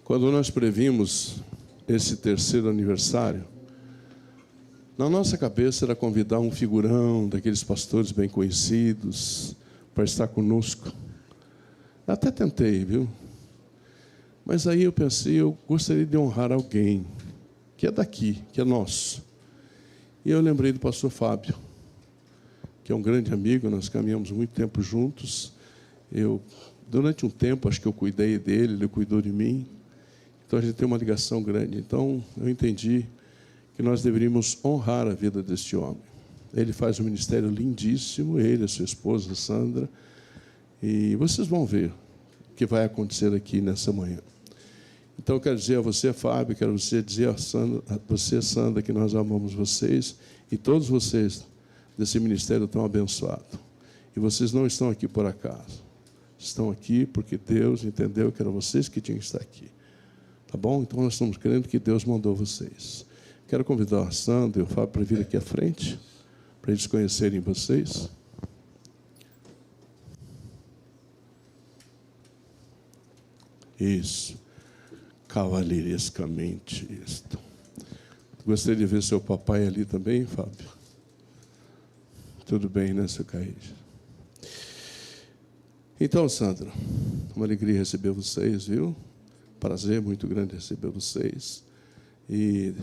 Quando nós previmos esse terceiro aniversário, na nossa cabeça era convidar um figurão daqueles pastores bem conhecidos para estar conosco. Até tentei, viu? Mas aí eu pensei, eu gostaria de honrar alguém que é daqui, que é nosso. E eu lembrei do pastor Fábio, que é um grande amigo, nós caminhamos muito tempo juntos. Durante um tempo, acho que eu cuidei dele, ele cuidou de mim. Então, a gente tem uma ligação grande. Então, eu entendi que nós deveríamos honrar a vida deste homem. Ele faz um ministério lindíssimo, ele e a sua esposa, Sandra. E vocês vão ver o que vai acontecer aqui nessa manhã. Então, eu quero dizer a você, Fábio, quero dizer a você, Sandra, que nós amamos vocês e todos vocês desse ministério tão abençoado. E vocês não estão aqui por acaso. Estão aqui porque Deus entendeu que eram vocês que tinham que estar aqui. Tá bom? Então, nós estamos crendo que Deus mandou vocês. Quero convidar a Sandra e o Fábio para vir aqui à frente, para eles conhecerem vocês. Isso. Cavalheirescamente isto. Gostaria de ver seu papai ali também, Fábio? Tudo bem, né, seu Caíde? Então, Sandra, uma alegria receber vocês, viu? Prazer muito grande receber vocês. E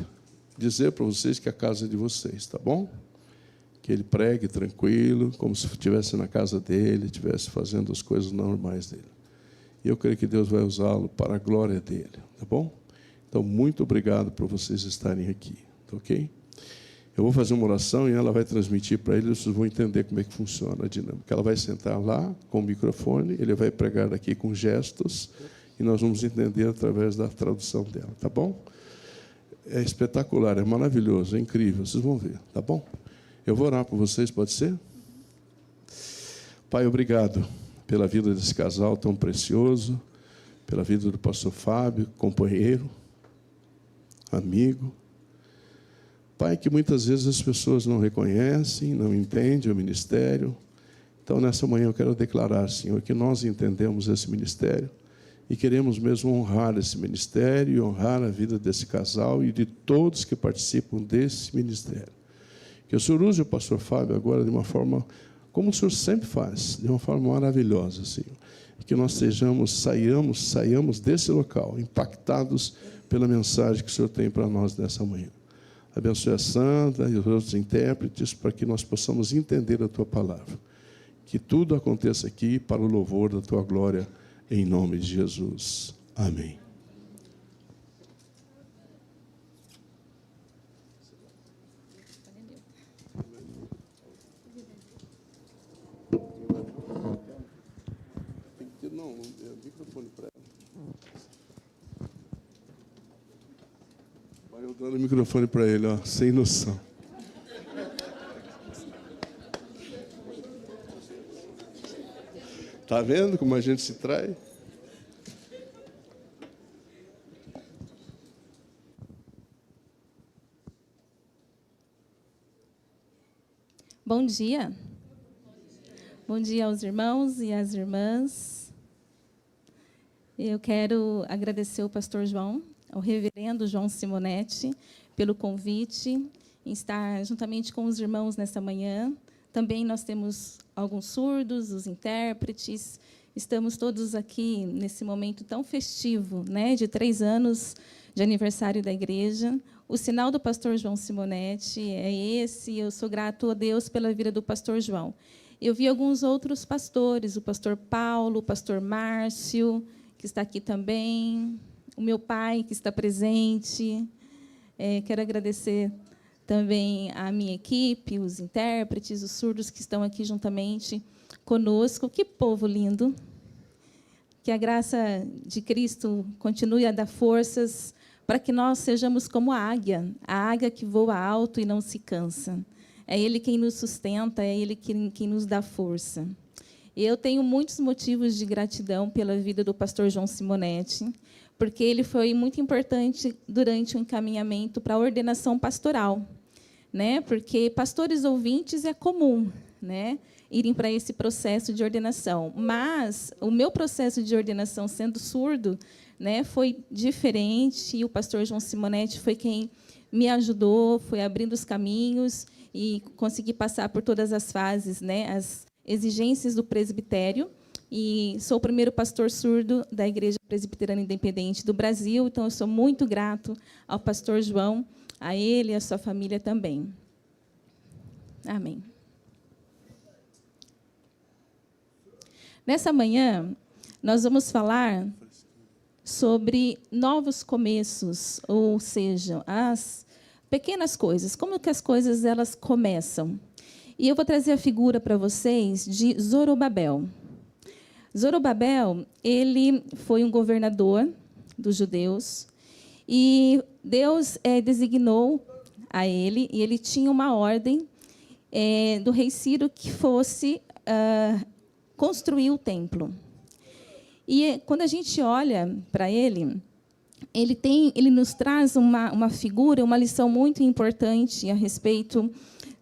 dizer para vocês que a casa é de vocês, tá bom? Que ele pregue tranquilo, como se estivesse na casa dele, estivesse fazendo as coisas normais dele. E eu creio que Deus vai usá-lo para a glória dele, tá bom? Então, muito obrigado por vocês estarem aqui, tá ok? Eu vou fazer uma oração e ela vai transmitir para ele, vocês vão entender como é que funciona a dinâmica. Ela vai sentar lá com o microfone, ele vai pregar daqui com gestos, e nós vamos entender através da tradução dela, tá bom? É espetacular, é maravilhoso, é incrível, vocês vão ver, tá bom? Eu vou orar por vocês, pode ser? Pai, obrigado pela vida desse casal tão precioso, pela vida do pastor Fábio, companheiro, amigo. Pai, que muitas vezes as pessoas não reconhecem, não entendem o ministério. Então, nessa manhã eu quero declarar, Senhor, que nós entendemos esse ministério e queremos mesmo honrar esse ministério e honrar a vida desse casal e de todos que participam desse ministério. Que o Senhor use o pastor Fábio agora de uma forma, como o Senhor sempre faz, de uma forma maravilhosa, Senhor. E que nós saiamos desse local, impactados pela mensagem que o Senhor tem para nós nessa manhã. Abençoe a Sandra e os outros intérpretes para que nós possamos entender a Tua palavra. Que tudo aconteça aqui para o louvor da Tua glória, em nome de Jesus. Amém. Não, é o microfone para ela. Vai eu dando o microfone para ele, ó, sem noção. Tá vendo como a gente se trai? Bom dia. Bom dia aos irmãos e às irmãs. Eu quero agradecer ao pastor João, ao reverendo João Simonetti, pelo convite em estar juntamente com os irmãos nessa manhã. Também nós temos alguns surdos, os intérpretes. Estamos todos aqui nesse momento tão festivo, né, de 3 anos de aniversário da igreja. O sinal do pastor João Simonetti é esse. Eu sou grato a Deus pela vida do pastor João. Eu vi alguns outros pastores, o pastor Paulo, o pastor Márcio, que está aqui também, o meu pai, que está presente. Quero agradecer também a minha equipe, os intérpretes, os surdos que estão aqui juntamente conosco. Que povo lindo! Que a graça de Cristo continue a dar forças para que nós sejamos como a águia que voa alto e não se cansa. É Ele quem nos sustenta, é Ele quem nos dá força. Eu tenho muitos motivos de gratidão pela vida do pastor João Simonetti, porque ele foi muito importante durante o encaminhamento para a ordenação pastoral. né? Porque pastores ouvintes é comum, né, irem para esse processo de ordenação. Mas o meu processo de ordenação, sendo surdo, né, foi diferente, e o pastor João Simonetti foi quem me ajudou, foi abrindo os caminhos e consegui passar por todas as fases, né, as exigências do presbitério. E sou o primeiro pastor surdo da Igreja Presbiteriana Independente do Brasil, então eu sou muito grato ao pastor João, a ele e a sua família também. Amém. Nessa manhã, nós vamos falar sobre novos começos, ou seja, as pequenas coisas, como que as coisas elas começam. E eu vou trazer a figura para vocês de Zorobabel. Zorobabel, ele foi um governador dos judeus, e Deus designou a ele, e ele tinha uma ordem do rei Ciro que fosse construir o templo. E quando a gente olha para ele, ele nos traz uma figura, uma lição muito importante a respeito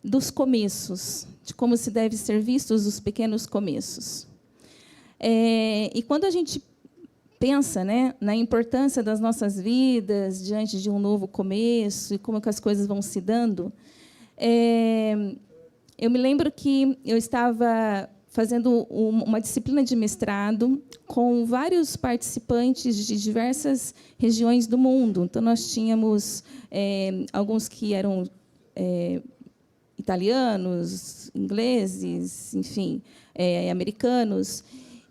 dos começos, de como se deve ser vistos os pequenos começos. E quando a gente pensa, né, na importância das nossas vidas diante de um novo começo e como que as coisas vão se dando, eu me lembro que eu estava fazendo uma disciplina de mestrado com vários participantes de diversas regiões do mundo. Então, nós tínhamos alguns que eram italianos, ingleses, enfim, americanos.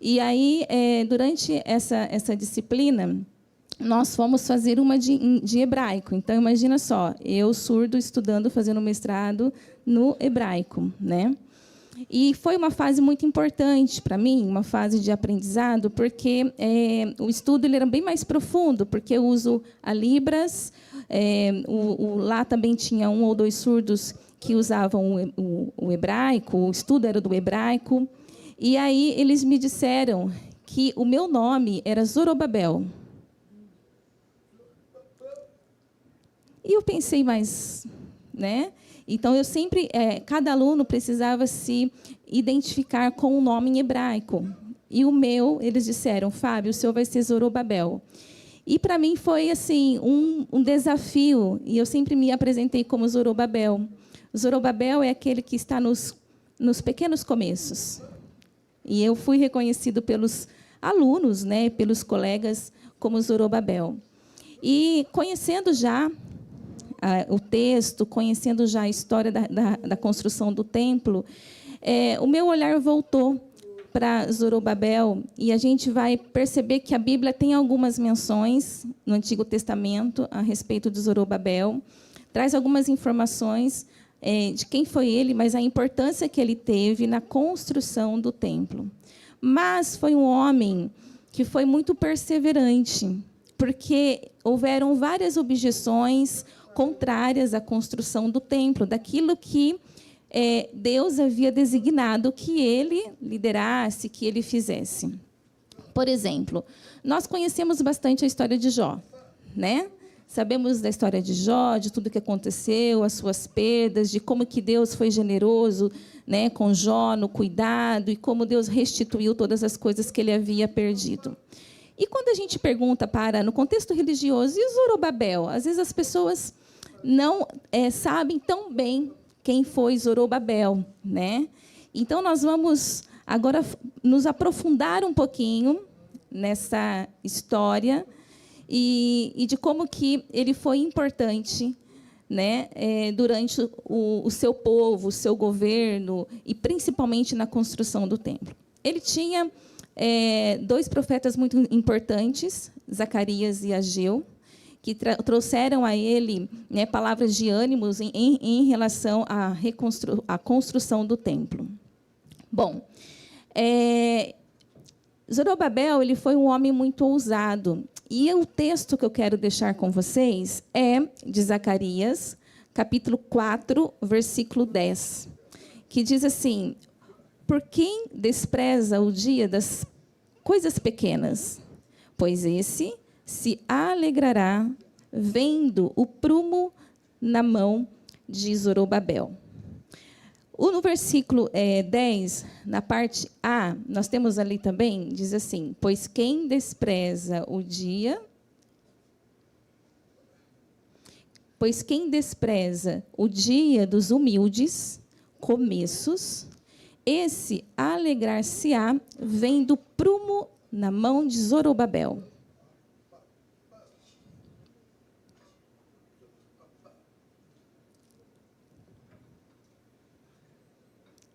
E aí, durante essa disciplina, nós fomos fazer uma de hebraico. Então, imagina só, eu, surdo, estudando, fazendo mestrado no hebraico, né? E foi uma fase muito importante para mim, uma fase de aprendizado, porque o estudo ele era bem mais profundo, porque eu uso a Libras, lá também tinha 1 ou 2 surdos que usavam o hebraico, o estudo era do hebraico. E aí eles me disseram que o meu nome era Zorobabel. E eu pensei, mas, né? Então, eu sempre, cada aluno precisava se identificar com um nome em hebraico. E o meu, eles disseram, Fábio, o seu vai ser Zorobabel. E, para mim, foi assim um desafio, e eu sempre me apresentei como Zorobabel. Zorobabel é aquele que está nos pequenos começos. E eu fui reconhecido pelos alunos, né, pelos colegas, como Zorobabel. E, conhecendo já o texto, conhecendo já a história da construção do templo, o meu olhar voltou para Zorobabel, e a gente vai perceber que a Bíblia tem algumas menções no Antigo Testamento a respeito de Zorobabel, traz algumas informações de quem foi ele, mas a importância que ele teve na construção do templo. Mas foi um homem que foi muito perseverante, porque houveram várias objeções contrárias à construção do templo, daquilo que Deus havia designado que ele liderasse, que ele fizesse. Por exemplo, nós conhecemos bastante a história de Jó, né? Sabemos da história de Jó, de tudo que aconteceu, as suas perdas, de como que Deus foi generoso, né, com Jó no cuidado e como Deus restituiu todas as coisas que ele havia perdido. E quando a gente pergunta no contexto religioso, e Zorobabel? Às vezes as pessoas não sabem tão bem quem foi Zorobabel, né? Então, nós vamos agora nos aprofundar um pouquinho nessa história e de como que ele foi importante, né, durante o seu povo, o seu governo, e principalmente na construção do templo. Ele tinha 2 profetas muito importantes, Zacarias e Ageu, que trouxeram a ele, né, palavras de ânimos em relação à construção do templo. Bom, Zorobabel ele foi um homem muito ousado. E o texto que eu quero deixar com vocês é de Zacarias, capítulo 4, versículo 10, que diz assim: por quem despreza o dia das coisas pequenas? Pois esse se alegrará vendo o prumo na mão de Zorobabel. No versículo 10, na parte A, nós temos ali também, diz assim: pois quem despreza o dia dos humildes começos, esse alegrar-se-á vendo prumo na mão de Zorobabel.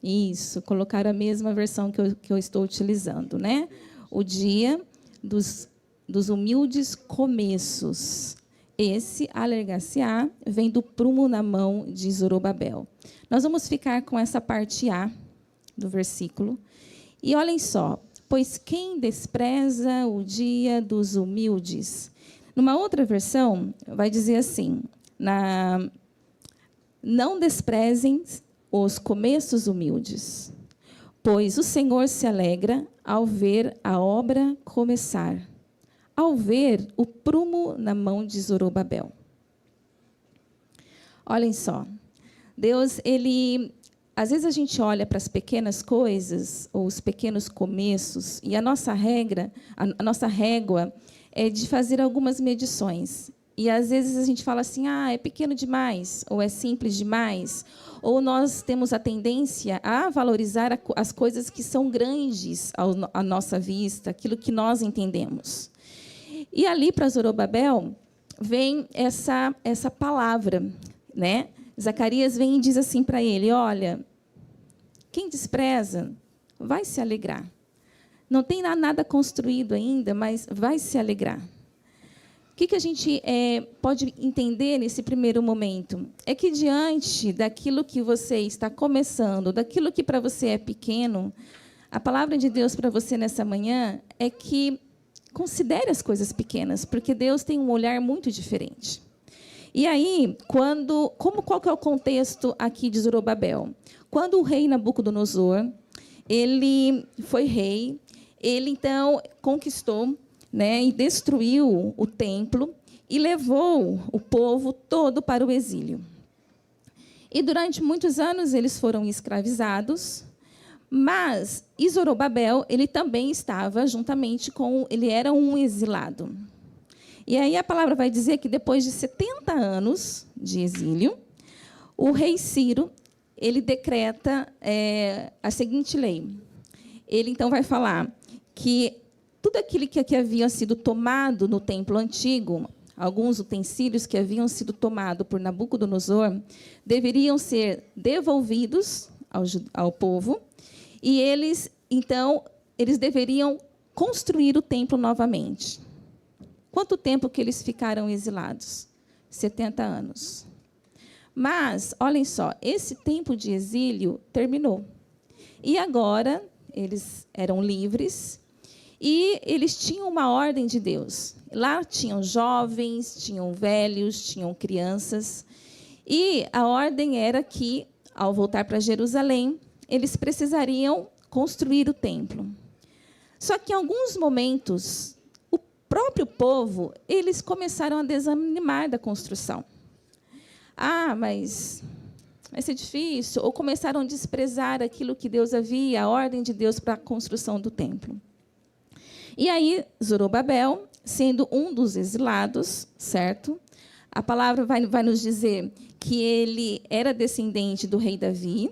Isso, colocar a mesma versão que eu estou utilizando, né? O dia dos humildes começos. Esse alegrar-se-á vem do prumo na mão de Zorobabel. Nós vamos ficar com essa parte A do versículo. E olhem só, pois quem despreza o dia dos humildes? Numa outra versão, vai dizer assim, não desprezem os começos humildes, pois o Senhor se alegra ao ver a obra começar, ao ver o prumo na mão de Zorobabel. Olhem só, Deus, às vezes a gente olha para as pequenas coisas, ou os pequenos começos, e a nossa régua é de fazer algumas medições. E, às vezes, a gente fala assim, é pequeno demais, ou é simples demais, ou nós temos a tendência a valorizar as coisas que são grandes à nossa vista, aquilo que nós entendemos. E ali, para Zorobabel, vem essa palavra, né? Zacarias vem e diz assim para ele, olha, quem despreza vai se alegrar. Não tem nada construído ainda, mas vai se alegrar. O que a gente pode entender nesse primeiro momento? É que, diante daquilo que você está começando, daquilo que para você é pequeno, a palavra de Deus para você nessa manhã é que considere as coisas pequenas, porque Deus tem um olhar muito diferente. E aí, qual que é o contexto aqui de Zorobabel? Quando o rei Nabucodonosor, ele foi rei, ele, então, conquistou, né, e destruiu o templo e levou o povo todo para o exílio. E durante muitos anos eles foram escravizados, mas Zorobabel, ele também estava juntamente ele era um exilado. E aí a palavra vai dizer que depois de 70 anos de exílio, o rei Ciro, ele decreta a seguinte lei. Ele então vai falar que tudo aquilo que havia sido tomado no templo antigo, alguns utensílios que haviam sido tomados por Nabucodonosor, deveriam ser devolvidos ao povo, e eles deveriam construir o templo novamente. Quanto tempo que eles ficaram exilados? 70 anos. Mas, olhem só, esse tempo de exílio terminou. E agora, eles eram livres, e eles tinham uma ordem de Deus. Lá tinham jovens, tinham velhos, tinham crianças. E a ordem era que, ao voltar para Jerusalém, eles precisariam construir o templo. Só que, em alguns momentos, o próprio povo, eles começaram a desanimar da construção. Mas vai ser difícil. Ou começaram a desprezar aquilo que Deus havia, a ordem de Deus para a construção do templo. E aí, Zorobabel, sendo um dos exilados, certo? A palavra vai nos dizer que ele era descendente do rei Davi,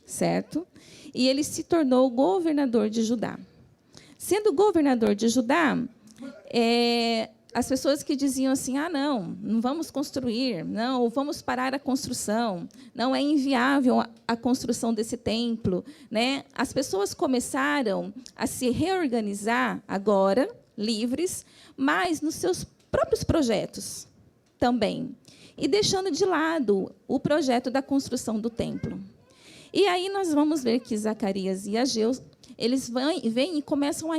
certo? E ele se tornou governador de Judá. Sendo governador de Judá, as pessoas que diziam assim, não vamos construir, não, vamos parar a construção, não é inviável a construção desse templo, né? As pessoas começaram a se reorganizar agora, livres, mas nos seus próprios projetos também, e deixando de lado o projeto da construção do templo. E aí nós vamos ver que Zacarias e Ageu, eles vêm e começam a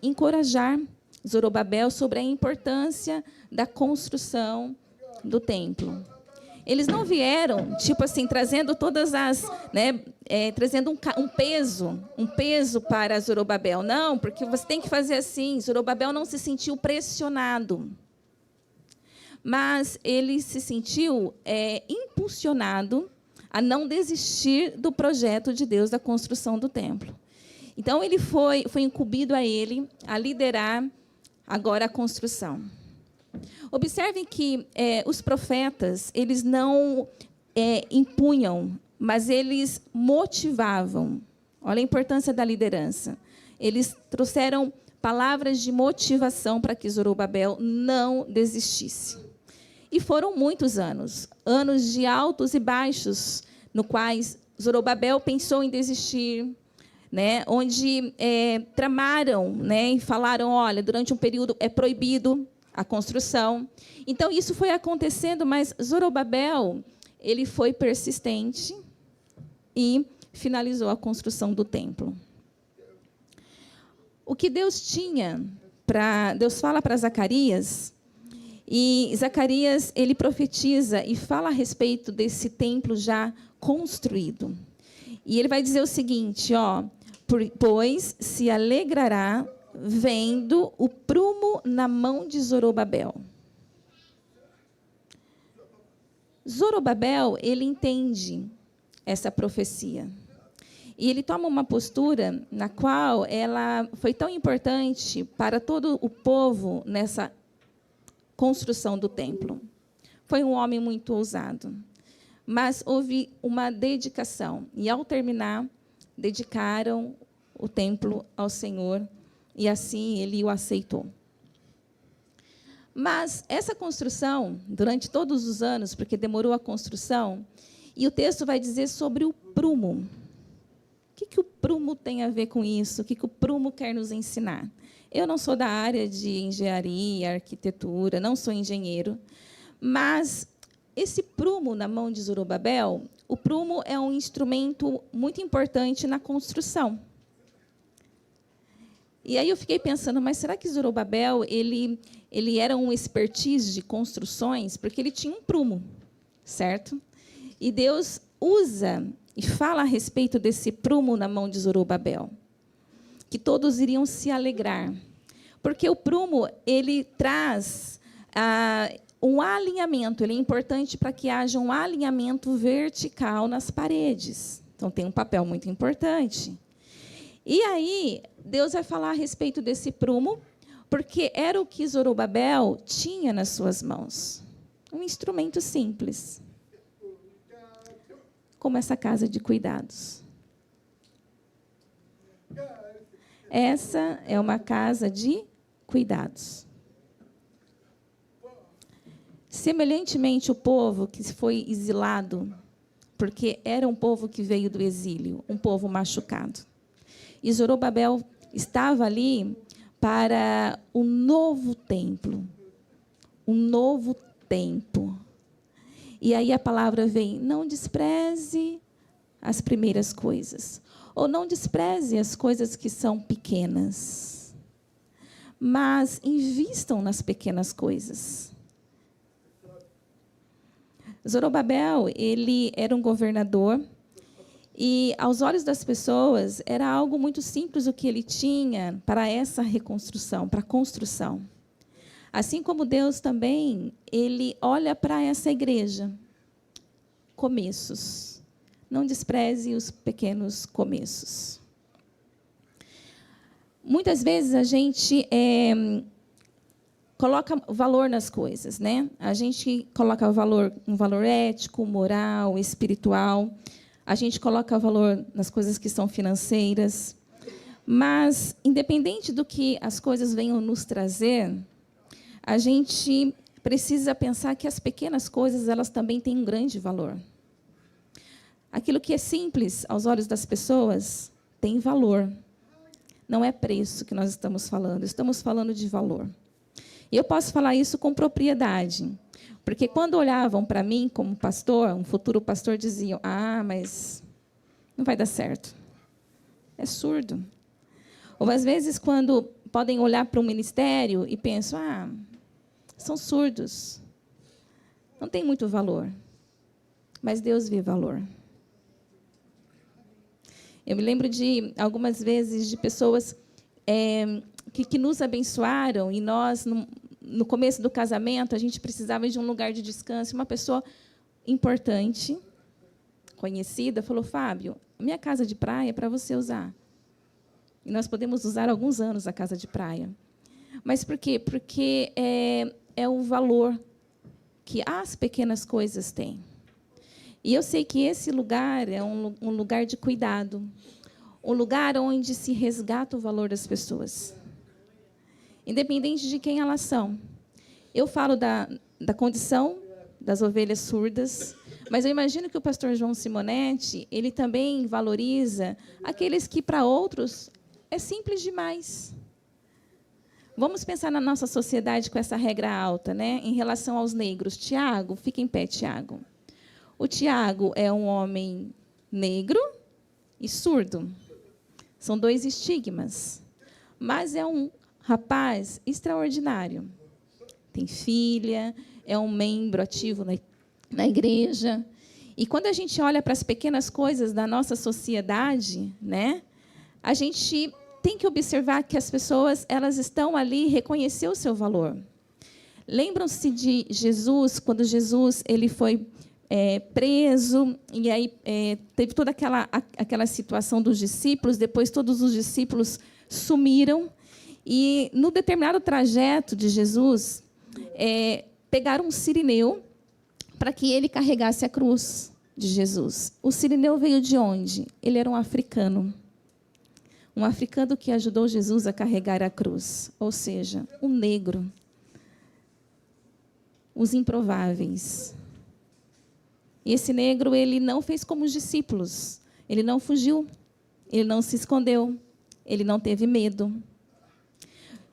encorajar Zorobabel sobre a importância da construção do templo. Eles não vieram, tipo assim, trazendo todas as, né, trazendo um peso para Zorobabel. Não, porque você tem que fazer assim. Zorobabel não se sentiu pressionado. mas ele se sentiu impulsionado a não desistir do projeto de Deus da construção do templo. Então, ele foi incumbido a ele a liderar agora a construção. Observem que os profetas, eles não impunham, mas eles motivavam. Olha a importância da liderança. Eles trouxeram palavras de motivação para que Zorobabel não desistisse. E foram muitos anos, anos de altos e baixos, no quais Zorobabel pensou em desistir, né? Onde tramaram, né? E falaram, olha, durante um período é proibido a construção. Então, isso foi acontecendo, mas Zorobabel, ele foi persistente e finalizou a construção do templo. O que Deus tinha Deus fala para Zacarias, e Zacarias, ele profetiza e fala a respeito desse templo já construído. E ele vai dizer o seguinte, ó, pois se alegrará vendo o prumo na mão de Zorobabel. Zorobabel, ele entende essa profecia. E ele toma uma postura na qual ela foi tão importante para todo o povo nessa construção do templo. Foi um homem muito ousado. Mas houve uma dedicação. E, ao terminar, dedicaram o templo ao Senhor. E, assim, ele o aceitou. Mas essa construção, durante todos os anos, porque demorou a construção, e o texto vai dizer sobre o prumo. O que o prumo tem a ver com isso? O que o prumo quer nos ensinar? Eu não sou da área de engenharia, arquitetura, não sou engenheiro, mas esse prumo na mão de Zorobabel, o prumo é um instrumento muito importante na construção. E aí eu fiquei pensando, mas será que Zorobabel ele era um expertise de construções? Porque ele tinha um prumo, certo? E Deus usa e fala a respeito desse prumo na mão de Zorobabel, que todos iriam se alegrar. Porque o prumo, ele traz um alinhamento, ele é importante para que haja um alinhamento vertical nas paredes. Então, tem um papel muito importante. E aí, Deus vai falar a respeito desse prumo, porque era o que Zorobabel tinha nas suas mãos. Um instrumento simples. Como essa casa de cuidados. Essa é uma casa de cuidados. Semelhantemente, o povo que foi exilado, porque era um povo que veio do exílio, um povo machucado. E Zorobabel estava ali para um novo templo. Um novo tempo. E aí a palavra vem, não despreze as primeiras coisas. Ou não despreze as coisas que são pequenas. Mas invistam nas pequenas coisas. Zorobabel, ele era um governador. E, aos olhos das pessoas, era algo muito simples o que ele tinha para essa reconstrução, para a construção. Assim como Deus também, ele olha para essa igreja. Começos. Não despreze os pequenos começos. Muitas vezes a gente coloca valor nas coisas, né? A gente coloca um valor ético, moral, espiritual. A gente coloca valor nas coisas que são financeiras. Mas, independente do que as coisas venham nos trazer, a gente precisa pensar que as pequenas coisas, elas também têm um grande valor. Aquilo que é simples aos olhos das pessoas tem valor. Não é preço que nós estamos falando de valor. E eu posso falar isso com propriedade. Porque quando olhavam para mim como pastor, um futuro pastor, diziam, mas não vai dar certo. É surdo. Ou, às vezes, quando podem olhar para um ministério e pensam, são surdos. Não tem muito valor. Mas Deus vê valor. Eu me lembro de, algumas vezes, de pessoas que nos abençoaram e nós no começo do casamento, a gente precisava de um lugar de descanso. Uma pessoa importante, conhecida, falou: Fábio, minha casa de praia é para você usar. E nós podemos usar alguns anos a casa de praia. Mas por quê? Porque é o valor que as pequenas coisas têm. E eu sei que esse lugar é um lugar de cuidado, um lugar onde se resgata o valor das pessoas, independente de quem elas são. Eu falo da condição das ovelhas surdas, mas eu imagino que o pastor João Simonetti, ele também valoriza aqueles que, para outros, é simples demais. Vamos pensar na nossa sociedade com essa regra alta, né? Em relação aos negros. Tiago, fica em pé, Tiago. O Tiago é um homem negro e surdo. São 2 estigmas. Mas é um rapaz extraordinário. Tem filha, é um membro ativo na igreja. E quando a gente olha para as pequenas coisas da nossa sociedade, né, a gente tem que observar que as pessoas, elas estão ali reconhecer o seu valor. Lembram-se de Jesus, quando Jesus ele foi preso, e aí teve toda aquela situação dos discípulos, depois todos os discípulos sumiram, e no determinado trajeto de Jesus, pegaram um sirineu para que ele carregasse a cruz de Jesus. O sirineu veio de onde? Ele era um africano. Um africano que ajudou Jesus a carregar a cruz, ou seja, um negro. Os improváveis. E esse negro, ele não fez como os discípulos. Ele não fugiu, ele não se escondeu, ele não teve medo.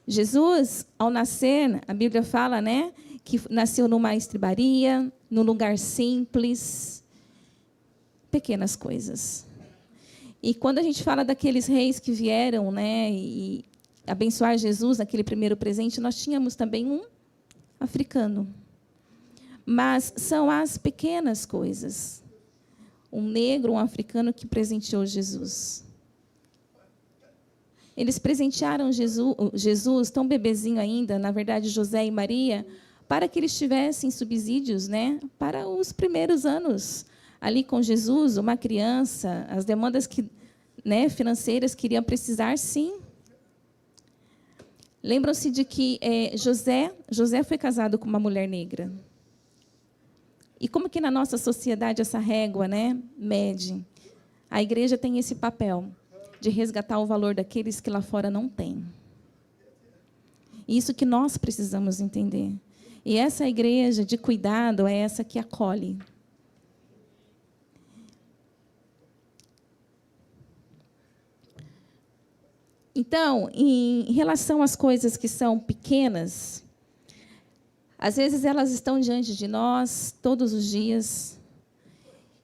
Jesus, ao nascer, a Bíblia fala, né, que nasceu numa estribaria, num lugar simples, pequenas coisas. E quando a gente fala daqueles reis que vieram, né, e abençoar Jesus naquele primeiro presente, nós tínhamos também um africano. Mas são as pequenas coisas. Um negro, um africano que presenteou Jesus. Eles presentearam Jesus, tão bebezinho ainda, na verdade, José e Maria, para que eles tivessem subsídios, né, para os primeiros anos. Ali com Jesus, uma criança, as demandas financeiras que iriam precisar, sim. Lembram-se de que José foi casado com uma mulher negra. E como que na nossa sociedade essa régua, né, mede? A igreja tem esse papel de resgatar o valor daqueles que lá fora não têm. Isso que nós precisamos entender. E essa igreja de cuidado é essa que acolhe. Então, em relação às coisas que são pequenas, às vezes elas estão diante de nós todos os dias,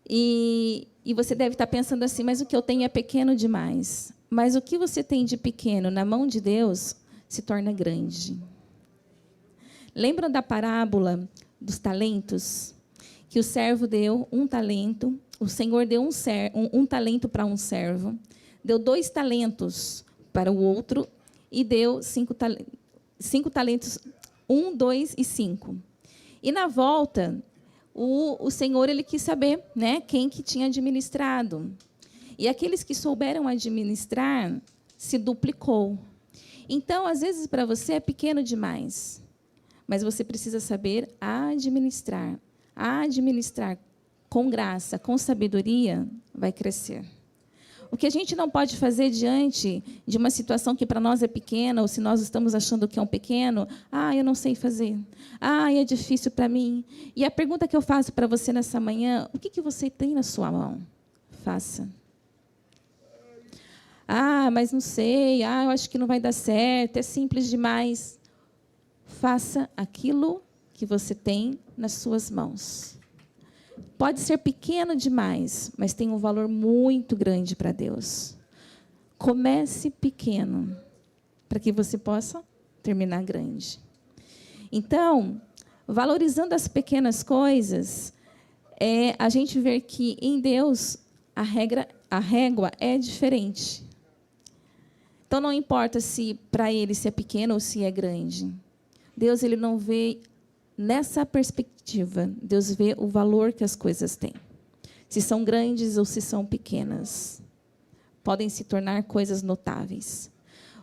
e você deve estar pensando assim, mas o que eu tenho é pequeno demais. Mas o que você tem de pequeno na mão de Deus se torna grande. Lembram da parábola dos talentos? Que o servo deu 1 talento, o Senhor deu um talento para um servo, deu 2 talentos para o outro e deu 5 talentos, 1, 2 e 5. E na volta, o Senhor ele quis saber, né, quem que tinha administrado. E aqueles que souberam administrar, se duplicou. Então, às vezes, para você é pequeno demais, mas você precisa saber administrar. Administrar com graça, com sabedoria, vai crescer. O que a gente não pode fazer diante de uma situação que para nós é pequena, ou se nós estamos achando que é um pequeno, eu não sei fazer. É difícil para mim. E a pergunta que eu faço para você nessa manhã, o que você tem na sua mão? Faça. Mas não sei, eu acho que não vai dar certo, é simples demais. Faça aquilo que você tem nas suas mãos. Pode ser pequeno demais, mas tem um valor muito grande para Deus. Comece pequeno, para que você possa terminar grande. Então, valorizando as pequenas coisas, a gente ver que em Deus a régua é diferente. Então, não importa se para ele se é pequeno ou se é grande. Deus ele não vê nessa perspectiva. Deus vê o valor que as coisas têm. Se são grandes ou se são pequenas. Podem se tornar coisas notáveis.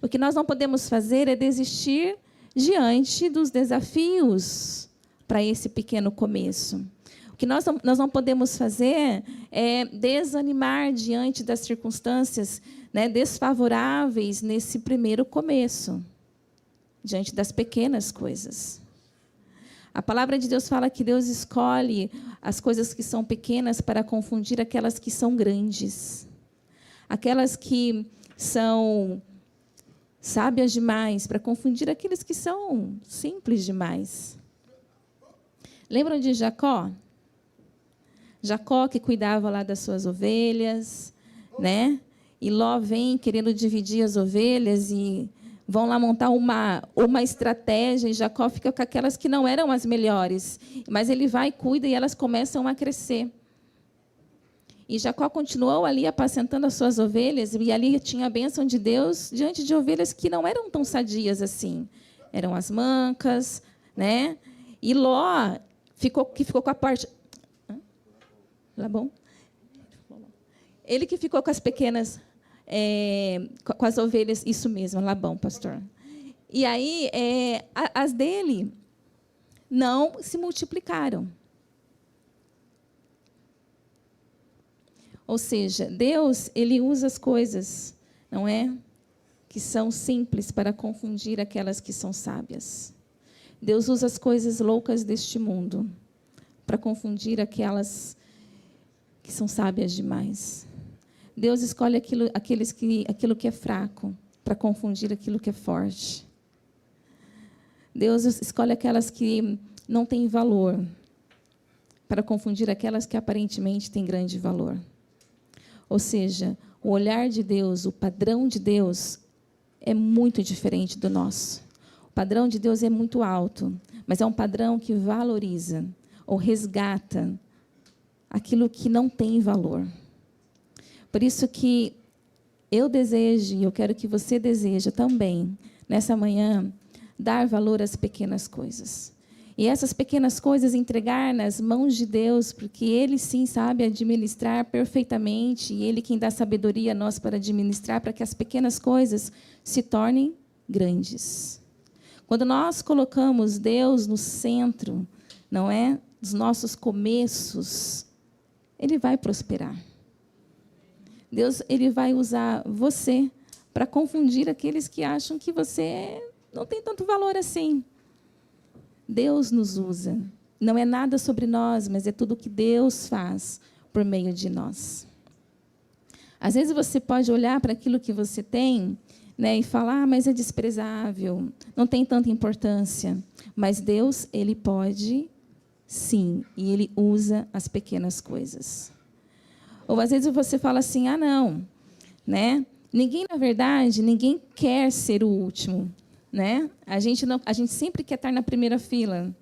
O que nós não podemos fazer é desistir diante dos desafios para esse pequeno começo. O que nós não podemos fazer é desanimar diante das circunstâncias, né, desfavoráveis nesse primeiro começo, diante das pequenas coisas. A palavra de Deus fala que Deus escolhe as coisas que são pequenas para confundir aquelas que são grandes. Aquelas que são sábias demais para confundir aqueles que são simples demais. Lembram de Jacó? Jacó que cuidava lá das suas ovelhas, né? E Ló vem querendo dividir as ovelhas e vão lá montar uma estratégia, e Jacó fica com aquelas que não eram as melhores. Mas ele vai e cuida e elas começam a crescer. E Jacó continuou ali apacentando as suas ovelhas, e ali tinha a bênção de Deus diante de ovelhas que não eram tão sadias assim. Eram as mancas, né? E Ló ficou com a parte... Tá bom? Ele que ficou com as pequenas, com as ovelhas, isso mesmo, Labão, pastor. E aí, as dele não se multiplicaram. Ou seja, Deus, ele usa as coisas, não é? Que são simples para confundir aquelas que são sábias. Deus usa as coisas loucas deste mundo para confundir aquelas que são sábias demais. Deus escolhe aquilo que é fraco para confundir aquilo que é forte. Deus escolhe aquelas que não têm valor para confundir aquelas que aparentemente têm grande valor. Ou seja, o olhar de Deus, o padrão de Deus é muito diferente do nosso. O padrão de Deus é muito alto, mas é um padrão que valoriza ou resgata aquilo que não tem valor. Por isso que eu desejo, e eu quero que você deseja também, nessa manhã, dar valor às pequenas coisas. E essas pequenas coisas entregar nas mãos de Deus, porque Ele sim sabe administrar perfeitamente, e Ele quem dá sabedoria a nós para administrar, para que as pequenas coisas se tornem grandes. Quando nós colocamos Deus no centro, não é, dos nossos começos, Ele vai prosperar. Deus, ele vai usar você para confundir aqueles que acham que você não tem tanto valor assim. Deus nos usa. Não é nada sobre nós, mas é tudo o que Deus faz por meio de nós. Às vezes você pode olhar para aquilo que você tem, né, e falar, mas é desprezável, não tem tanta importância. Mas Deus, ele pode, sim, e ele usa as pequenas coisas. Ou às vezes você fala assim, não, né? Na verdade, ninguém quer ser o último, né? A gente sempre quer estar na primeira fila.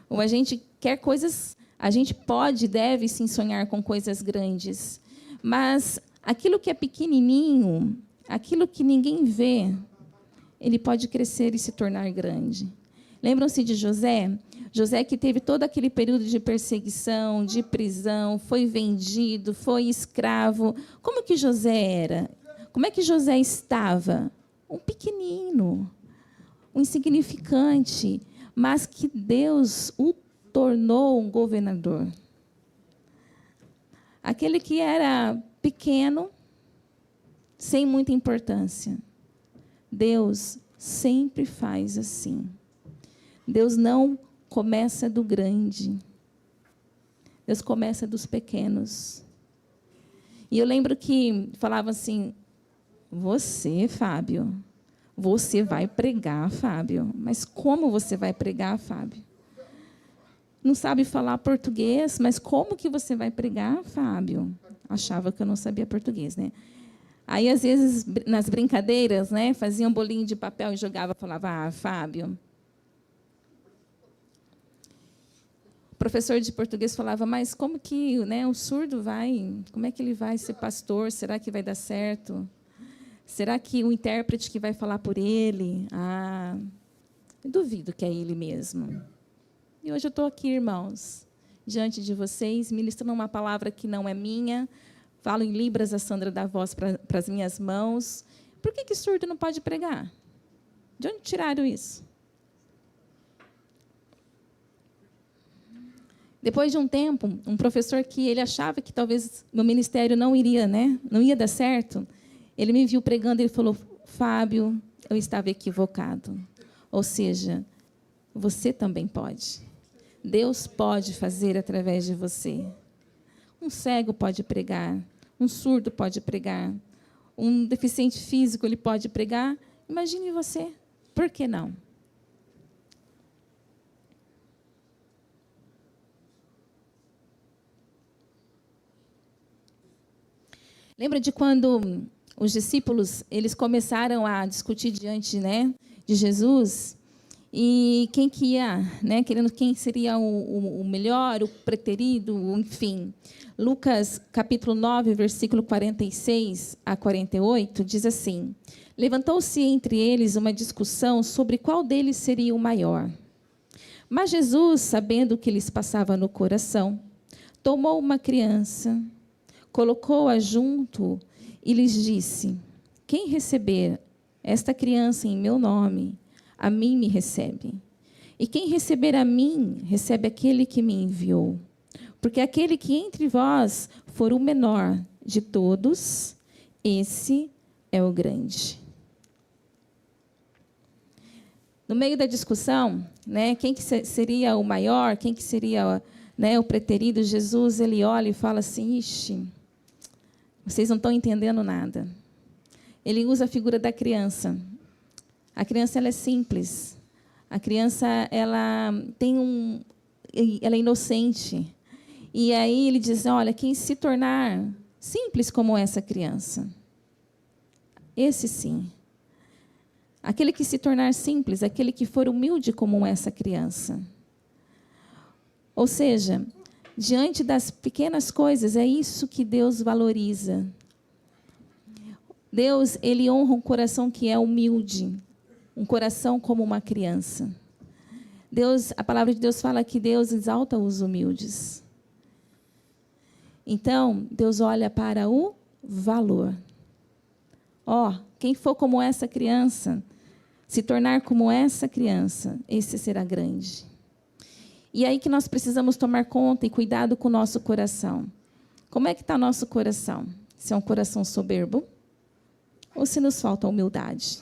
Ou a gente quer coisas, a gente pode, deve sim sonhar com coisas grandes. Mas aquilo que é pequenininho, aquilo que ninguém vê, ele pode crescer e se tornar grande. Lembram-se de José? José que teve todo aquele período de perseguição, de prisão, foi vendido, foi escravo. Como que José era? Como é que José estava? Um pequenino, um insignificante, mas que Deus o tornou um governador. Aquele que era pequeno, sem muita importância. Deus sempre faz assim. Deus não começa do grande. Deus começa dos pequenos. E eu lembro que falavam assim, você, Fábio, você vai pregar, Fábio. Mas como você vai pregar, Fábio? Não sabe falar português, mas como que você vai pregar, Fábio? Achava que eu não sabia português, né? Aí, às vezes, nas brincadeiras, né, fazia um bolinho de papel e jogava, falava, Fábio. O professor de português falava, mas como que, né, o surdo como é que ele vai ser pastor? Será que vai dar certo? Será que o intérprete que vai falar por ele? Eu duvido que é Ele mesmo. E hoje eu estou aqui, irmãos, diante de vocês, ministrando uma palavra que não é minha. Falo em Libras, a Sandra dá voz para as minhas mãos. Por que surdo não pode pregar? De onde tiraram isso? Depois de um tempo, um professor que ele achava que talvez meu ministério não iria, não ia dar certo, ele me viu pregando e ele falou: Fábio, eu estava equivocado. Ou seja, você também pode. Deus pode fazer através de você. Um cego pode pregar, um surdo pode pregar, um deficiente físico ele pode pregar. Imagine você, por que não? Lembra de quando os discípulos eles começaram a discutir diante, de Jesus, e quem que ia, querendo quem seria o melhor, o preterido, enfim. Lucas capítulo 9, versículo 46 a 48, diz assim: levantou-se entre eles uma discussão sobre qual deles seria o maior. Mas Jesus, sabendo o que lhes passava no coração, tomou uma criança, colocou-a junto e lhes disse: quem receber esta criança em meu nome, a mim me recebe. E quem receber a mim, recebe aquele que me enviou. Porque aquele que entre vós for o menor de todos, esse é o grande. No meio da discussão, quem que seria o maior, quem que seria o preterido, Jesus ele olha e fala assim: ixi, vocês não estão entendendo nada. Ele usa a figura da criança. A criança ela é simples. A criança ela é inocente. E aí ele diz: olha, quem se tornar simples como essa criança, esse sim. Aquele que se tornar simples, aquele que for humilde como essa criança. Ou seja, diante das pequenas coisas, é isso que Deus valoriza. Deus, ele honra um coração que é humilde, um coração como uma criança. A palavra de Deus fala que Deus exalta os humildes. Então, Deus olha para o valor. Quem for como essa criança, se tornar como essa criança, esse será grande. E aí que nós precisamos tomar conta e cuidado com o nosso coração. Como é que está nosso coração? Se é um coração soberbo ou se nos falta humildade?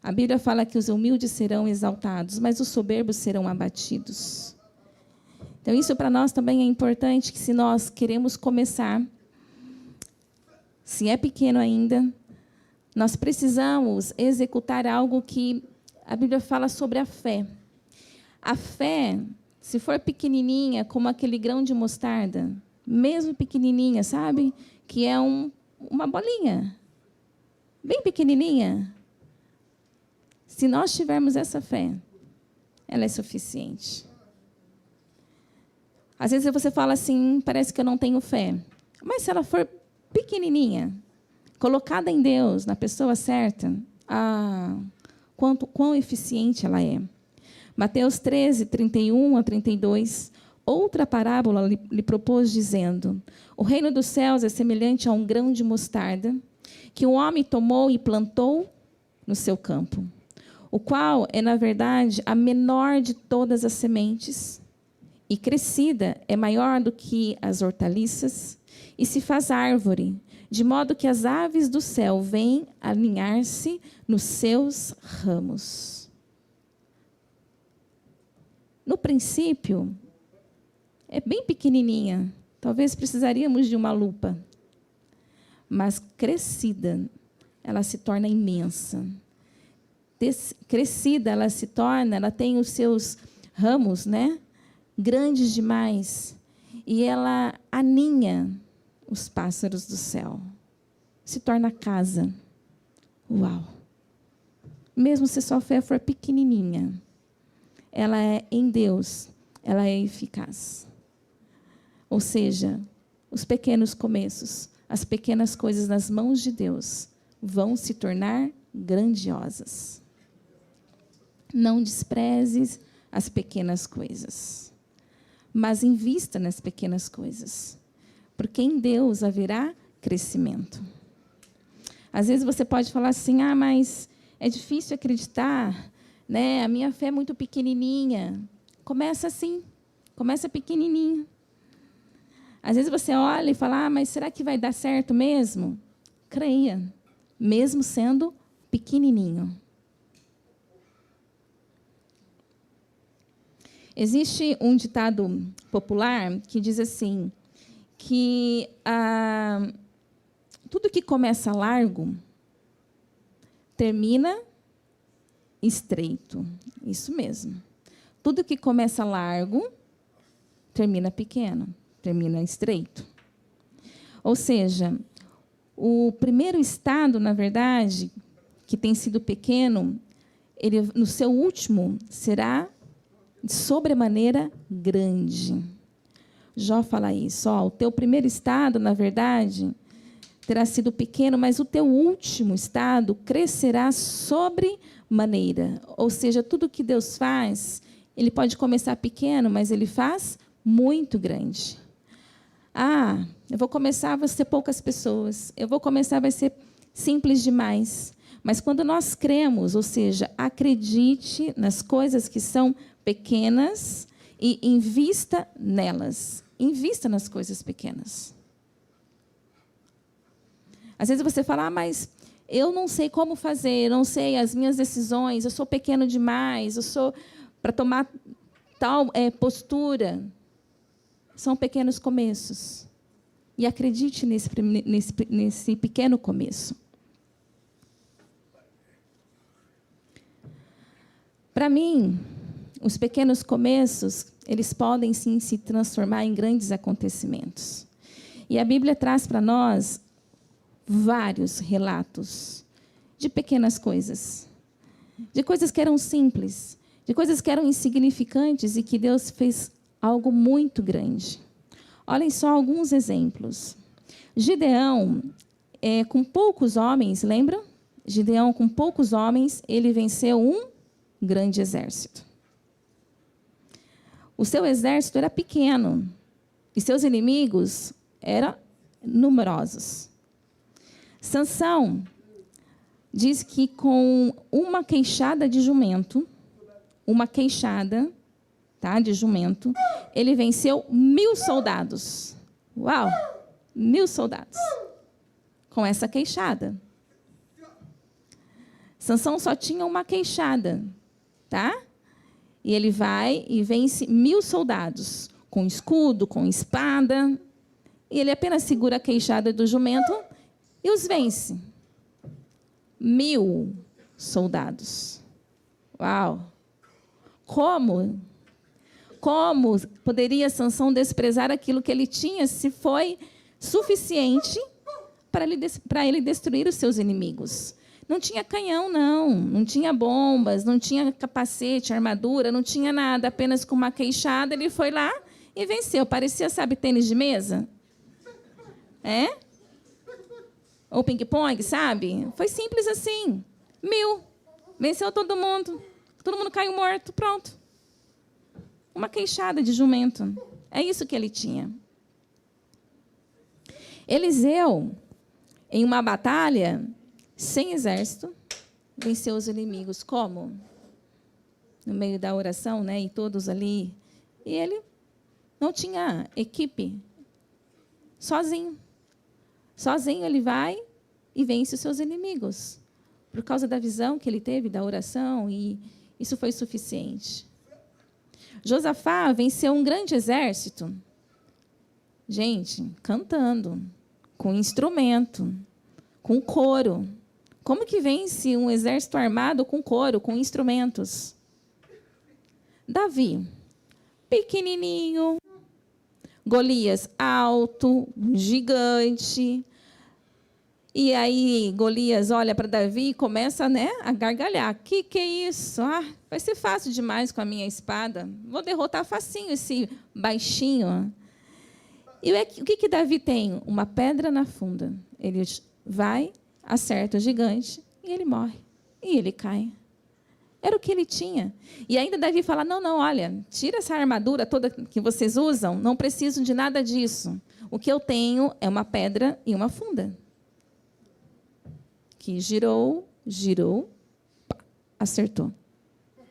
A Bíblia fala que os humildes serão exaltados, mas os soberbos serão abatidos. Então, isso para nós também é importante, que se nós queremos começar, se é pequeno ainda, nós precisamos executar algo que a Bíblia fala sobre a fé. A fé, se for pequenininha, como aquele grão de mostarda, mesmo pequenininha, sabe? Que é uma bolinha, bem pequenininha. Se nós tivermos essa fé, ela é suficiente. Às vezes você fala assim: parece que eu não tenho fé. Mas se ela for pequenininha, colocada em Deus, na pessoa certa, quão eficiente ela é. Mateus 13, 31 a 32, outra parábola lhe propôs, dizendo: o reino dos céus é semelhante a um grão de mostarda, que um homem tomou e plantou no seu campo, o qual é, na verdade, a menor de todas as sementes, e crescida é maior do que as hortaliças, e se faz árvore, de modo que as aves do céu vêm aninhar-se nos seus ramos. No princípio, é bem pequenininha. Talvez precisaríamos de uma lupa. Mas crescida, ela se torna imensa. Crescida, ela tem os seus ramos, grandes demais. E ela aninha os pássaros do céu. Se torna casa. Uau! Mesmo se sua fé for pequenininha, ela é em Deus, ela é eficaz. Ou seja, os pequenos começos, as pequenas coisas nas mãos de Deus vão se tornar grandiosas. Não desprezes as pequenas coisas, mas invista nas pequenas coisas, porque em Deus haverá crescimento. Às vezes você pode falar assim, mas é difícil acreditar, né? A minha fé é muito pequenininha. Começa assim, começa pequenininho. Às vezes você olha e fala, mas será que vai dar certo mesmo? Creia, mesmo sendo pequenininho. Existe um ditado popular que diz assim, que tudo que começa largo, termina estreito. Isso mesmo. Tudo que começa largo, termina pequeno, termina estreito. Ou seja, o primeiro estado, na verdade, que tem sido pequeno, ele, no seu último, será de sobremaneira grande. Jó fala isso. O teu primeiro estado, na verdade, terá sido pequeno, mas o teu último estado crescerá sobremaneira. Ou seja, tudo que Deus faz, ele pode começar pequeno, mas ele faz muito grande. Eu vou começar, vai ser poucas pessoas. Eu vou começar, vai ser simples demais. Mas quando nós cremos, ou seja, acredite nas coisas que são pequenas e invista nelas. Invista nas coisas pequenas. Às vezes você fala, mas eu não sei como fazer, eu não sei as minhas decisões, eu sou pequeno demais, eu sou para tomar tal postura. São pequenos começos. E acredite nesse pequeno começo. Para mim, os pequenos começos, eles podem sim se transformar em grandes acontecimentos. E a Bíblia traz para nós vários relatos de pequenas coisas, de coisas que eram simples, de coisas que eram insignificantes e que Deus fez algo muito grande. Olhem só alguns exemplos. Gideão, com poucos homens, lembram? Gideão, com poucos homens, ele venceu um grande exército. O seu exército era pequeno e seus inimigos eram numerosos. Sansão diz que com uma queixada de jumento, de jumento, ele venceu 1000 soldados. Uau! 1000 soldados. Com essa queixada. Sansão só tinha uma queixada, tá? E ele vai e vence 1000 soldados, com escudo, com espada. E ele apenas segura a queixada do jumento e os vence. 1000 soldados. Uau! Como poderia Sansão desprezar aquilo que ele tinha, se foi suficiente para ele destruir os seus inimigos? Não tinha canhão, não tinha bombas, não tinha capacete, armadura, não tinha nada, apenas com uma queixada ele foi lá e venceu. Parecia, sabe, tênis de mesa? Ou ping-pong, sabe? Foi simples assim. 1000. Venceu todo mundo caiu morto, pronto. Uma queixada de jumento. É isso que ele tinha. Eliseu, em uma batalha, sem exército, venceu os inimigos. Como? No meio da oração, e todos ali. E ele não tinha equipe. Sozinho. Sozinho ele vai e vence os seus inimigos. Por causa da visão que ele teve, da oração, e isso foi suficiente. Josafá venceu um grande exército. Gente, cantando, com instrumento, com coro. Como que vence um exército armado com coro, com instrumentos? Davi, pequenininho. Golias, alto, gigante. E aí Golias olha para Davi e começa, a gargalhar. Que é isso? Vai ser fácil demais com a minha espada. Vou derrotar facinho esse baixinho. E o que Davi tem? Uma pedra na funda. Ele vai, acerta o gigante e ele morre. E ele cai. Era o que ele tinha. E ainda Davi fala, não, olha, tira essa armadura toda que vocês usam, não preciso de nada disso. O que eu tenho é uma pedra e uma funda. Que girou, pá, acertou.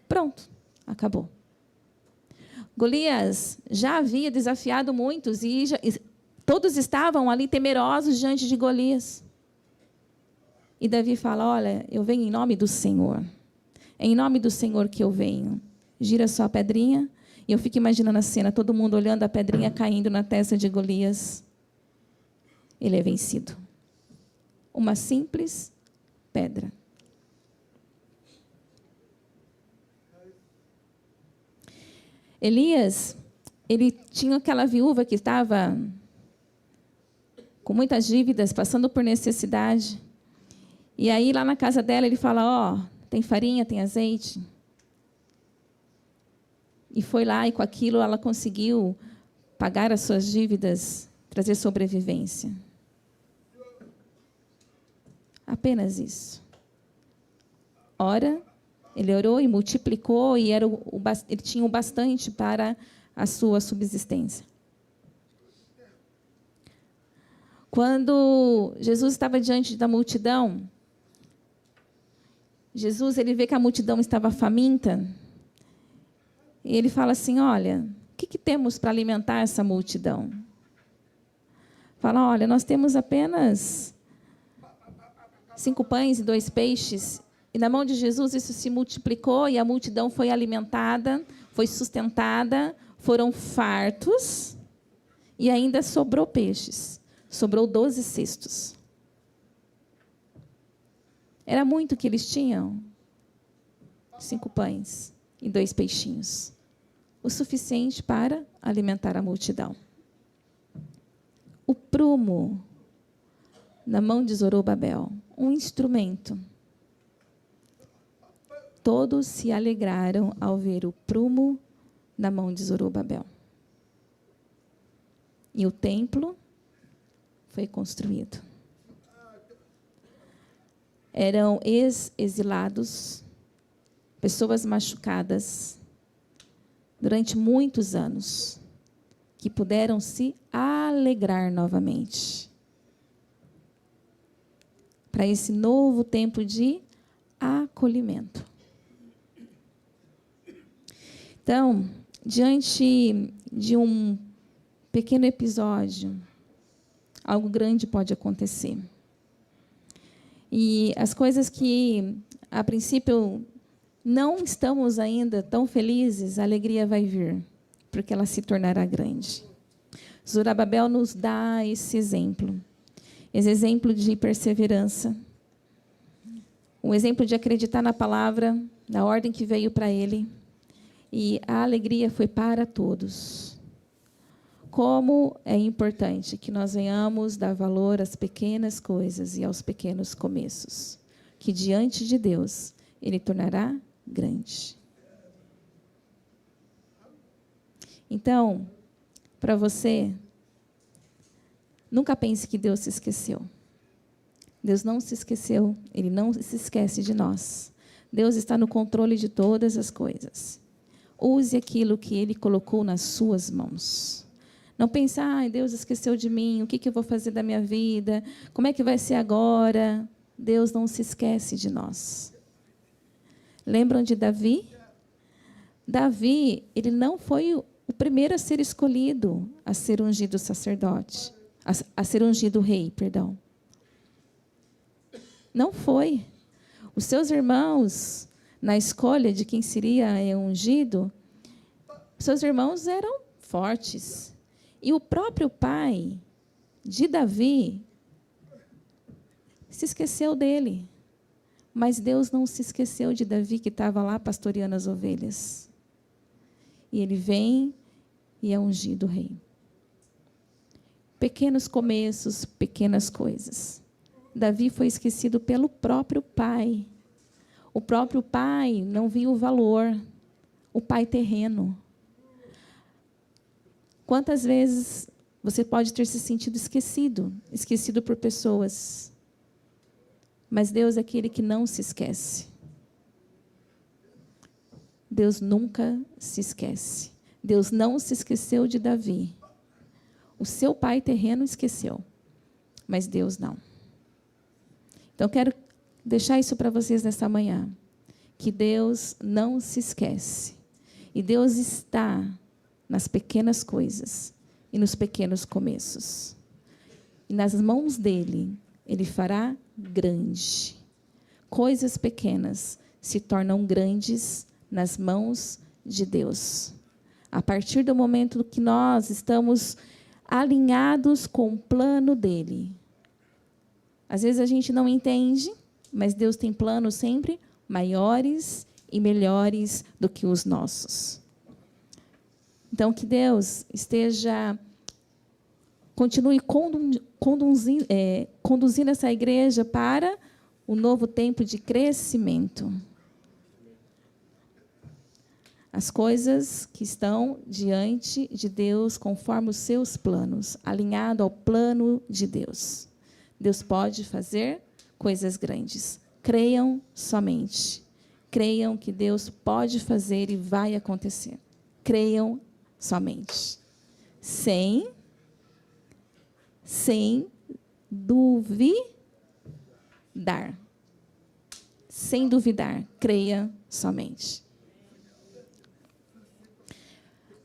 Pronto, acabou. Golias já havia desafiado muitos e todos estavam ali temerosos diante de Golias. E Davi fala, olha, eu venho em nome do Senhor. É em nome do Senhor que eu venho. Gira só a pedrinha. E eu fico imaginando a cena, todo mundo olhando a pedrinha caindo na testa de Golias. Ele é vencido. Uma simples pedra. Elias, ele tinha aquela viúva que estava com muitas dívidas, passando por necessidade. E aí, lá na casa dela, ele fala, tem farinha, tem azeite. E foi lá, e com aquilo ela conseguiu pagar as suas dívidas, trazer sobrevivência. Apenas isso. Ora, ele orou e multiplicou, e ele tinha o bastante para a sua subsistência. Quando Jesus estava diante da multidão, Jesus, ele vê que a multidão estava faminta, e ele fala assim, olha, o que temos para alimentar essa multidão? Fala, olha, nós temos apenas 5 pães e 2 peixes, e na mão de Jesus isso se multiplicou, e a multidão foi alimentada, foi sustentada, foram fartos, e ainda sobrou peixes. Sobrou 12 cestos. Era muito que eles tinham. 5 pães e 2 peixinhos. O suficiente para alimentar a multidão. O prumo na mão de Zorobabel, um instrumento. Todos se alegraram ao ver o prumo na mão de Zorobabel. E o templo foi construído. Eram ex-exilados, pessoas machucadas, durante muitos anos, que puderam se alegrar novamente. Para esse novo tempo de acolhimento. Então, diante de um pequeno episódio, algo grande pode acontecer. E as coisas que, a princípio, não estamos ainda tão felizes, a alegria vai vir, porque ela se tornará grande. Zorobabel nos dá esse exemplo de perseverança, um exemplo de acreditar na palavra, na ordem que veio para ele, e a alegria foi para todos. Como é importante que nós venhamos dar valor às pequenas coisas e aos pequenos começos, que diante de Deus Ele tornará grande. Então, para você, nunca pense que Deus se esqueceu. Deus não se esqueceu, Ele não se esquece de nós. Deus está no controle de todas as coisas. Use aquilo que Ele colocou nas suas mãos. Não pense, Deus esqueceu de mim, o que eu vou fazer da minha vida? Como é que vai ser agora? Deus não se esquece de nós. Lembram de Davi? Davi, ele não foi o primeiro a ser escolhido, a ser ungido sacerdote, a ser ungido rei, perdão. Não foi. Os seus irmãos, na escolha de quem seria ungido, seus irmãos eram fortes. E o próprio pai de Davi se esqueceu dele. Mas Deus não se esqueceu de Davi, que estava lá pastoreando as ovelhas. E ele vem e é ungido rei. Pequenos começos, pequenas coisas. Davi foi esquecido pelo próprio pai. O próprio pai não viu o valor. O pai terreno. Quantas vezes você pode ter se sentido esquecido por pessoas. Mas Deus é aquele que não se esquece. Deus nunca se esquece. Deus não se esqueceu de Davi. O seu pai terreno esqueceu, mas Deus não. Então, quero deixar isso para vocês nessa manhã, que Deus não se esquece. E Deus está nas pequenas coisas e nos pequenos começos. E nas mãos dele, ele fará grande. Coisas pequenas se tornam grandes nas mãos de Deus. A partir do momento que nós estamos alinhados com o plano dele. Às vezes a gente não entende, mas Deus tem planos sempre maiores e melhores do que os nossos. Então, que Deus continue conduzindo essa igreja para um novo tempo de crescimento. As coisas que estão diante de Deus, conforme os seus planos, alinhado ao plano de Deus. Deus pode fazer coisas grandes. Creiam somente. Creiam que Deus pode fazer e vai acontecer. Creiam somente. Sem duvidar. Sem duvidar. Creia somente.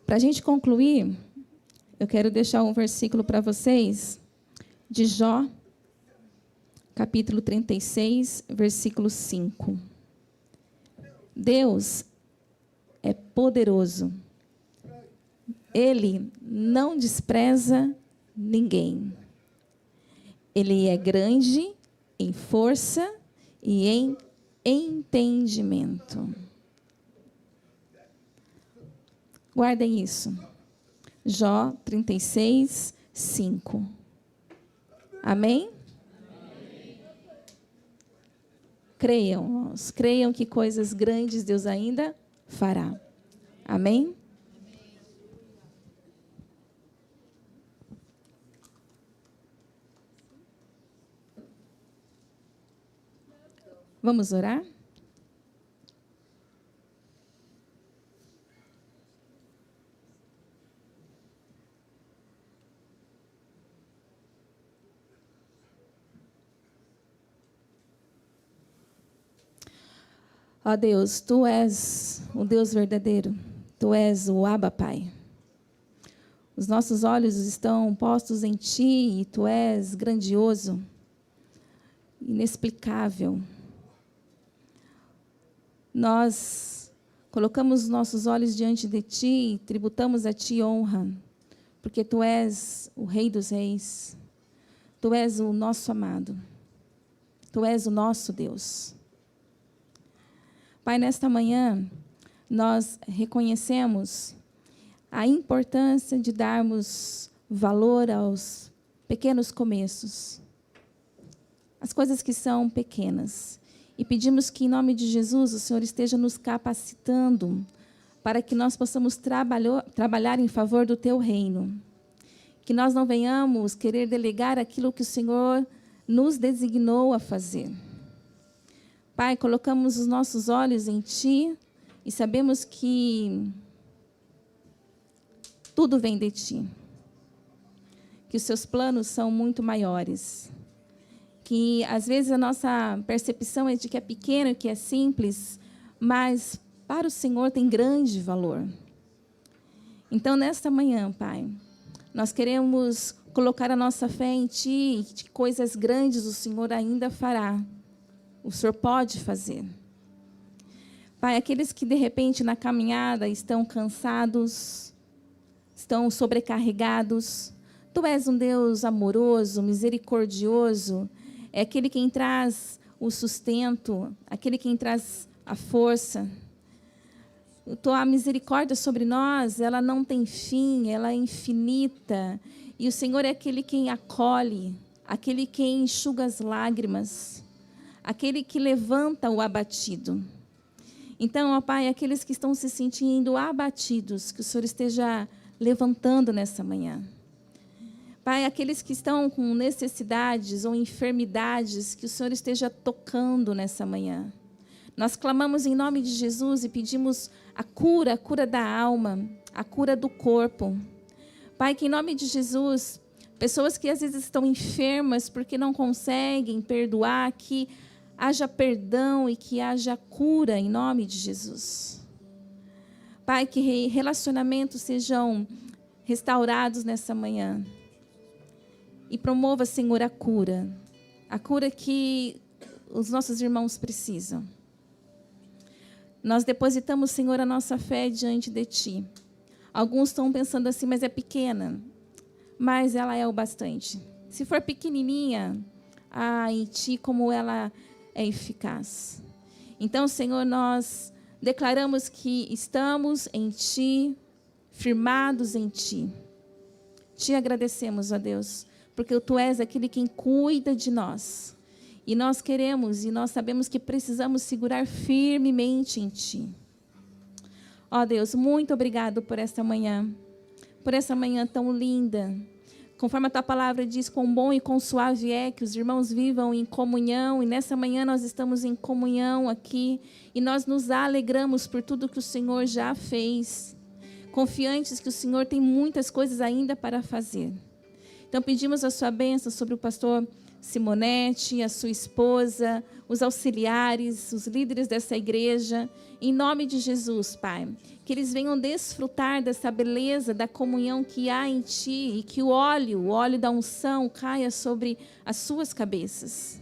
Para a gente concluir, eu quero deixar um versículo para vocês, de Jó, capítulo 36, versículo 5. Deus é poderoso. Ele não despreza ninguém. Ele é grande em força e em entendimento. Guardem isso. Jó 36, 5. Amém? Creiam, irmãos. Creiam que coisas grandes Deus ainda fará. Amém? Vamos orar? Ó Deus, Tu és o Deus verdadeiro. Tu és o Abba, Pai. Os nossos olhos estão postos em Ti e Tu és grandioso, inexplicável. Nós colocamos os nossos olhos diante de Ti e tributamos a Ti honra, porque Tu és o Rei dos Reis. Tu és o nosso amado. Tu és o nosso Deus. Pai, nesta manhã, nós reconhecemos a importância de darmos valor aos pequenos começos, as coisas que são pequenas. E pedimos que, em nome de Jesus, o Senhor esteja nos capacitando para que nós possamos trabalhar em favor do Teu reino. Que nós não venhamos querer delegar aquilo que o Senhor nos designou a fazer. Pai, colocamos os nossos olhos em Ti e sabemos que tudo vem de Ti. Que os Seus planos são muito maiores. Que, às vezes, a nossa percepção é de que é pequeno, que é simples, mas para o Senhor tem grande valor. Então, nesta manhã, Pai, nós queremos colocar a nossa fé em Ti, e que coisas grandes o Senhor ainda fará. O Senhor pode fazer. Pai, aqueles que de repente na caminhada estão cansados, estão sobrecarregados, Tu és um Deus amoroso, misericordioso, é aquele quem traz o sustento, aquele quem traz a força. Tua misericórdia sobre nós, ela não tem fim, ela é infinita. E o Senhor é aquele quem acolhe, aquele quem enxuga as lágrimas, aquele que levanta o abatido. Então, ó Pai, aqueles que estão se sentindo abatidos, que o Senhor esteja levantando nessa manhã. Pai, aqueles que estão com necessidades ou enfermidades, que o Senhor esteja tocando nessa manhã. Nós clamamos em nome de Jesus e pedimos a cura da alma, a cura do corpo. Pai, que em nome de Jesus, pessoas que às vezes estão enfermas porque não conseguem perdoar, que haja perdão e que haja cura em nome de Jesus. Pai, que relacionamentos sejam restaurados nessa manhã. E promova, Senhor, a cura que os nossos irmãos precisam. Nós depositamos, Senhor, a nossa fé diante de Ti. Alguns estão pensando assim, mas é pequena. Mas ela é o bastante. Se for pequenininha, em Ti como ela é eficaz. Então, Senhor, nós declaramos que estamos em Ti, firmados em Ti. Te agradecemos, ó Deus, porque Tu és aquele quem cuida de nós. E nós queremos e nós sabemos que precisamos segurar firmemente em Ti. Ó Deus, muito obrigado por esta manhã tão linda. Conforme a Tua palavra diz, quão bom e quão suave é que os irmãos vivam em comunhão. E nessa manhã nós estamos em comunhão aqui. E nós nos alegramos por tudo que o Senhor já fez. Confiantes que o Senhor tem muitas coisas ainda para fazer. Então pedimos a Sua bênção sobre o pastor Simonete, a sua esposa, os auxiliares, os líderes dessa igreja, em nome de Jesus, Pai, que eles venham desfrutar dessa beleza, da comunhão que há em Ti, e que o óleo da unção caia sobre as suas cabeças.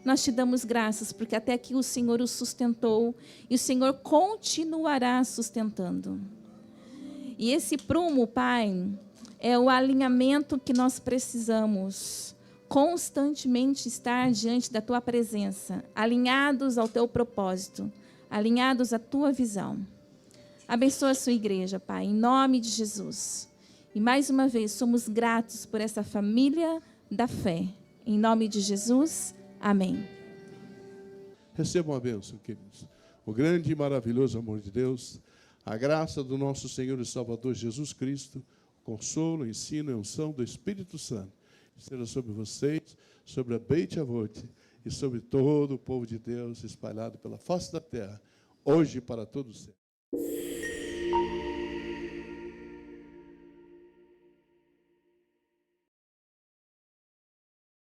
Nós Te damos graças, porque até aqui o Senhor os sustentou, e o Senhor continuará sustentando. E esse prumo, Pai, é o alinhamento que nós precisamos, constantemente estar diante da Tua presença, alinhados ao Teu propósito, alinhados à Tua visão. Abençoa a Sua igreja, Pai, em nome de Jesus. E mais uma vez, somos gratos por essa família da fé. Em nome de Jesus, amém. Recebam a bênção, queridos. O grande e maravilhoso amor de Deus, a graça do nosso Senhor e Salvador Jesus Cristo, o consolo, o ensino e a unção do Espírito Santo, seja sobre vocês, sobre a Beit Avot e sobre todo o povo de Deus espalhado pela face da terra, hoje e para todos sempre.